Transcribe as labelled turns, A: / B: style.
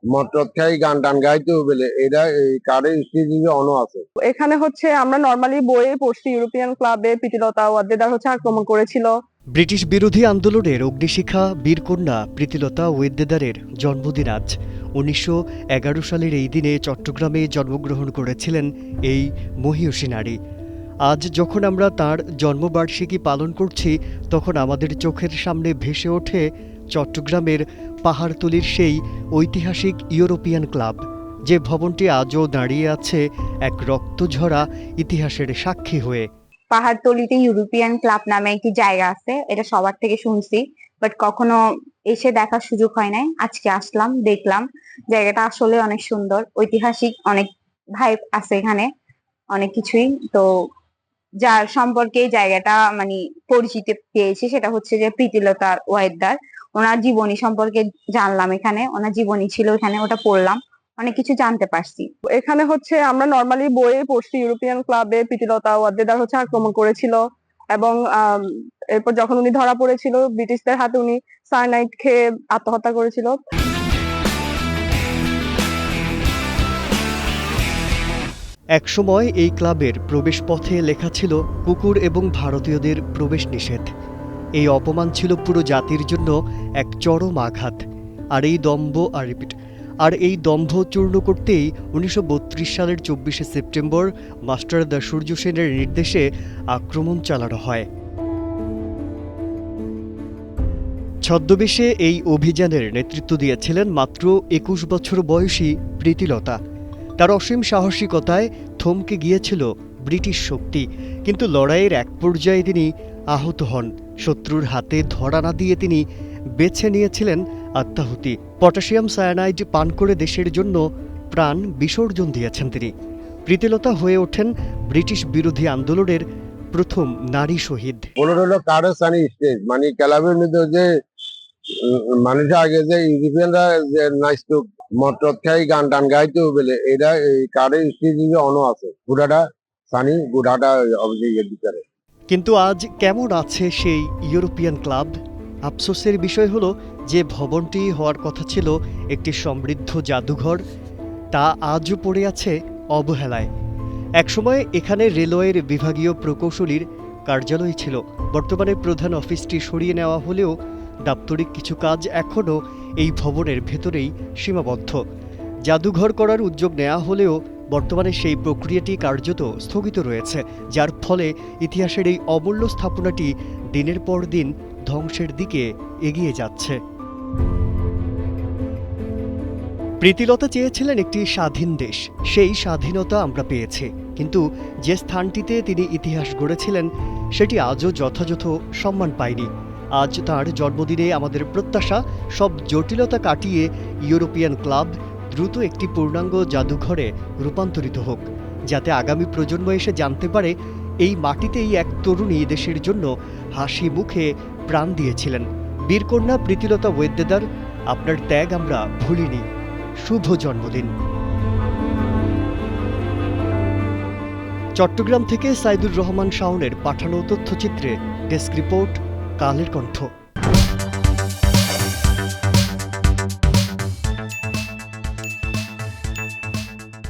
A: মটর খাই গান টান গাইতে বলে এটা এই কার্ডের স্টেজে অনো আছে।
B: এখানে হচ্ছে আমরা নরমালি বইয়ে পড়ছি ইউরোপিয়ান ক্লাবে প্রীতিলতা ওয়াদ্দেদার হচ্ছে আক্রমণ করেছিল।
C: ব্রিটিশ বিরোধী আন্দোলনের অগ্নিশিখা বীরকন্যা প্রীতিলতা ওয়েদ্দেদারের জন্মদিন আজ। ১৯১১ সালের এই দিনে চট্টগ্রামে জন্মগ্রহণ করেছিলেন এই মহীয়সী নারী। আজ যখন আমরা তার জন্মবার্ষিকী পালন করছি, তখন আমাদের চোখের সামনে ভেসে ওঠে চট্টগ্রামের পাহাড়তলির সেই ঐতিহাসিক ইউরোপিয়ান ক্লাব, যে ভবনটি আজও দাঁড়িয়ে আছে এক রক্তঝরা ইতিহাসের সাক্ষী হয়ে।
D: পাহাড়তলিতে ইউরোপিয়ান ক্লাব নামে একটি জায়গা আছে, এটা সবার থেকে শুনছি, বাট কখনো এসে দেখার সুযোগ হয় নাই। আজকে আসলাম, দেখলাম জায়গাটা আসলে অনেক সুন্দর, ঐতিহাসিক, অনেক ভাইব আছে এখানে, অনেক কিছুই। তো যার সম্পর্কে জায়গাটা মানে পরিচিতি পেয়েছি সেটা হচ্ছে যে প্রীতিলতা ওয়াদ্দেদার। ওনার জীবনী সম্পর্কে জানলাম, এখানে ওনার জীবনী ছিল, এখানে ওটা পড়লাম, অনেক কিছু জানতে পারছি।
B: এখানে হচ্ছে আমরা নরমালি বইয়ে পড়ছি ইউরোপিয়ান ক্লাবে প্রীতিলতা ওয়াদ্দেদার হচ্ছে আক্রমণ করেছিল, এবং এরপর যখন উনি ধরা পড়েছিল ব্রিটিশদের হাতে উনি সায়ানাইড খেয়ে আত্মহত্যা করেছিল।
C: একসময় এই ক্লাবের প্রবেশপথে লেখা ছিল কুকুর এবং ভারতীয়দের প্রবেশ নিষেধ। এই অপমান ছিল পুরো জাতির জন্য এক চরম আঘাত। আর এই দম্ভ চূর্ণ করতেই ১৯৩২ সালের ২৪শে সেপ্টেম্বর মাস্টার দা সূর্য সেনের নির্দেশে আক্রমণ চালানো হয়। ছদ্মবেশে এই অভিযানের নেতৃত্ব দিয়েছিলেন মাত্র ২১ বছর বয়সী প্রীতিলতা। তার অসীম সাহসিকতায় থমকে গিয়েছিল ব্রিটিশ শক্তি, কিন্তু লড়াইয়ের এক পর্যায়ে তিনি আহত হন। শত্রুর হাতে ধরা না দিয়ে তিনি বেছে নিয়েছিলেন আত্মাহুতি। পটাশিয়াম সায়ানাইড পান করে দেশের জন্য প্রাণ বিসর্জন দিয়েছেন তিনি। প্রীতিলতা হয়ে ওঠেন ব্রিটিশ বিরোধী আন্দোলনের প্রথম নারী শহীদ।
A: হলো কার্ডের সানি স্টেজ মানে ক্লাবের মধ্যে যে মানুষ আগে যে ইউরোপিয়ানরা যে নাচতো মটর খাই গান টান গাইতে বলে এটা এই কার্ডের স্টেজে অনো আছে। গুড়াটা সানি গুড়াটা অবজেক্টের ভিতরে।
C: কিন্তু আজ কেমন আছে সেই ইউরোপিয়ান ক্লাব? আফসোসের বিষয় হলো যে ভবনটি হওয়ার কথা ছিল একটি সমৃদ্ধ জাদুঘর, তা আজও পড়ে আছে অবহেলায়। একসময় এখানে রেলওয়ের বিভাগীয় প্রকৌশলীর কার্যালয় ছিল। বর্তমানে প্রধান অফিসটি সরিয়ে নেওয়া হলেও দাপ্তরিক কিছু কাজ এখনও এই ভবনের ভেতরেই সীমাবদ্ধ। জাদুঘর করার উদ্যোগ নেওয়া হলেও বর্তমানে সেই প্রক্রিয়াটি কার্যত স্থগিত রয়েছে, যার ফলে ইতিহাসের এই অমূল্য স্থাপনাটি দিনের পর দিন ধ্বংসের দিকে এগিয়ে যাচ্ছে। প্রীতিলতা চেয়েছিলেন একটি স্বাধীন দেশ, সেই স্বাধীনতা আমরা পেয়েছি, কিন্তু যে স্থানটিতে তিনি ইতিহাস গড়েছিলেন সেটি আজও যথাযথ সম্মান পায়নি। আজ তার জন্মদিনে আমাদের প্রত্যাশা সব জটিলতা কাটিয়ে ইউরোপিয়ান ক্লাব দ্রুত একটি পূর্ণাঙ্গ জাদুঘরে রূপান্তরিত হোক, যাতে আগামী প্রজন্ম এসে জানতে পারে এই মাটিতেই এক তরুণী দেশের জন্য হাসি মুখে প্রাণ দিয়েছিলেন। বীরকন্যা প্রীতিলতা ওয়েদ্দেদার, আপনার ত্যাগ আমরা ভুলিনি। শুভ জন্মদিন। চট্টগ্রাম থেকে সাইদুর রহমান শাওনের পাঠানো তথ্যচিত্রে ডেস্ক রিপোর্ট, কালের কণ্ঠ।